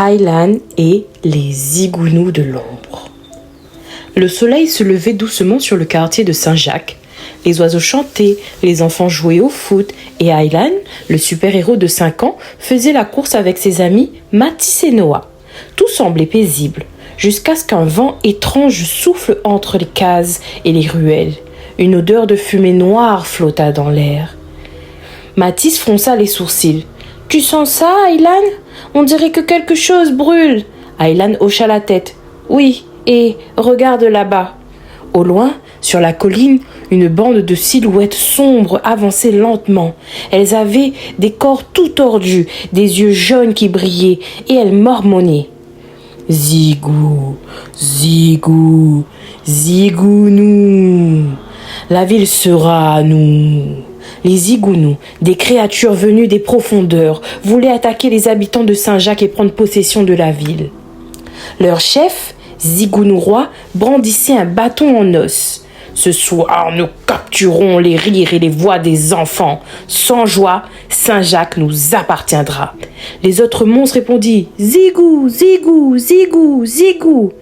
Aylan et les zigounous de l'ombre. Le soleil se levait doucement sur le quartier de Saint-Jacques. Les oiseaux chantaient, les enfants jouaient au foot et Aylan, le super-héros de 5 ans, faisait la course avec ses amis Mathis et Noah. Tout semblait paisible, jusqu'à ce qu'un vent étrange souffle entre les cases et les ruelles. Une odeur de fumée noire flotta dans l'air. Mathis fronça les sourcils. « Tu sens ça, Aylan ? On dirait que quelque chose brûle. » Aylan hocha la tête. « Oui, et regarde là-bas. » Au loin, sur la colline, une bande de silhouettes sombres avançait lentement. Elles avaient des corps tout tordus, des yeux jaunes qui brillaient, et elles mormonnaient. « Zigou, zigou, zigounou, la ville sera à nous. » Les zigounous, des créatures venues des profondeurs, voulaient attaquer les habitants de Saint-Jacques et prendre possession de la ville. Leur chef, Zigounou Roi, brandissait un bâton en os. « Ce soir, nous capturerons les rires et les voix des enfants. Sans joie, Saint-Jacques nous appartiendra. » Les autres monstres répondirent « Zigou, zigou, zigou, zigou !»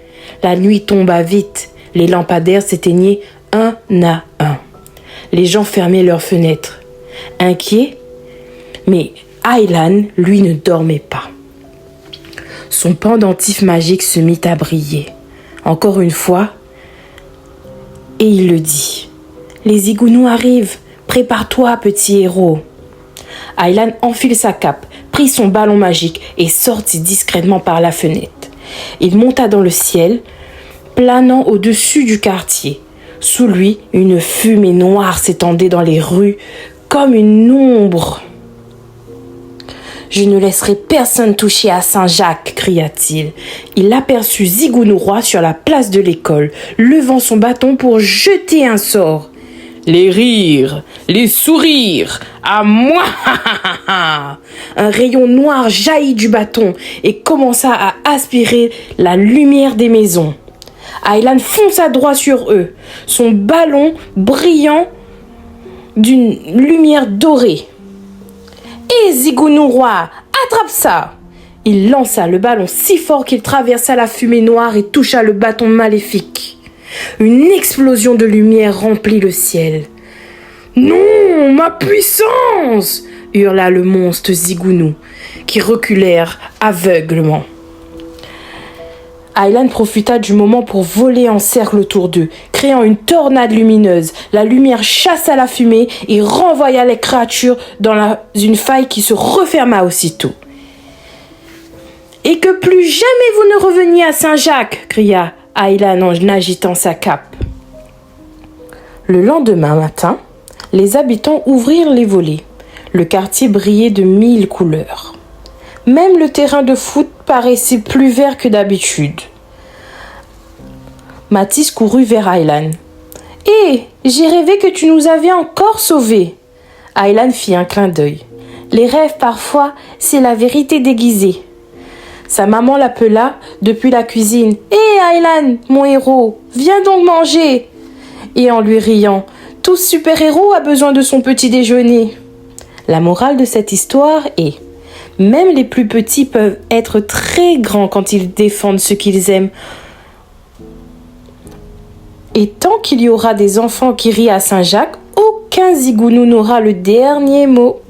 La nuit tomba vite. Les lampadaires s'éteignaient un à un. Les gens fermaient leurs fenêtres, inquiets, mais Aylan, lui, ne dormait pas. Son pendentif magique se mit à briller, encore une fois, et il le dit. « Les zigounous arrivent, prépare-toi, petit héros. » Aylan enfile sa cape, prit son ballon magique et sortit discrètement par la fenêtre. Il monta dans le ciel, planant au-dessus du quartier. Sous lui, une fumée noire s'étendait dans les rues comme une ombre. « Je ne laisserai personne toucher à Saint-Jacques !» cria-t-il. Il aperçut Zigounou Roi sur la place de l'école, levant son bâton pour jeter un sort. « Les rires, les sourires, à moi !» Un rayon noir jaillit du bâton et commença à aspirer la lumière des maisons. Aylan fonça droit sur eux, son ballon brillant d'une lumière dorée. « Hé, Zigounou Roi, attrape ça !» Il lança le ballon si fort qu'il traversa la fumée noire et toucha le bâton maléfique. Une explosion de lumière remplit le ciel. « Non, ma puissance !» hurla le monstre Zigounou, qui reculèrent aveuglement. Aylan profita du moment pour voler en cercle autour d'eux, créant une tornade lumineuse. La lumière chassa la fumée et renvoya les créatures dans une faille qui se referma aussitôt. « Et que plus jamais vous ne reveniez à Saint-Jacques !» cria Aylan en agitant sa cape. Le lendemain matin, les habitants ouvrirent les volets. Le quartier brillait de 1000 couleurs. Même le terrain de foot paraissait plus vert que d'habitude. Mathis courut vers Aylan. « Hé, j'ai rêvé que tu nous avais encore sauvés !» Aylan fit un clin d'œil. « Les rêves, parfois, c'est la vérité déguisée. » Sa maman l'appela depuis la cuisine. « Hé, Aylan, mon héros, viens donc manger !» Et en lui riant, « Tout super-héros a besoin de son petit déjeuner. » La morale de cette histoire est: même les plus petits peuvent être très grands quand ils défendent ce qu'ils aiment. Et tant qu'il y aura des enfants qui rient à Saint-Jacques, aucun zigounou n'aura le dernier mot.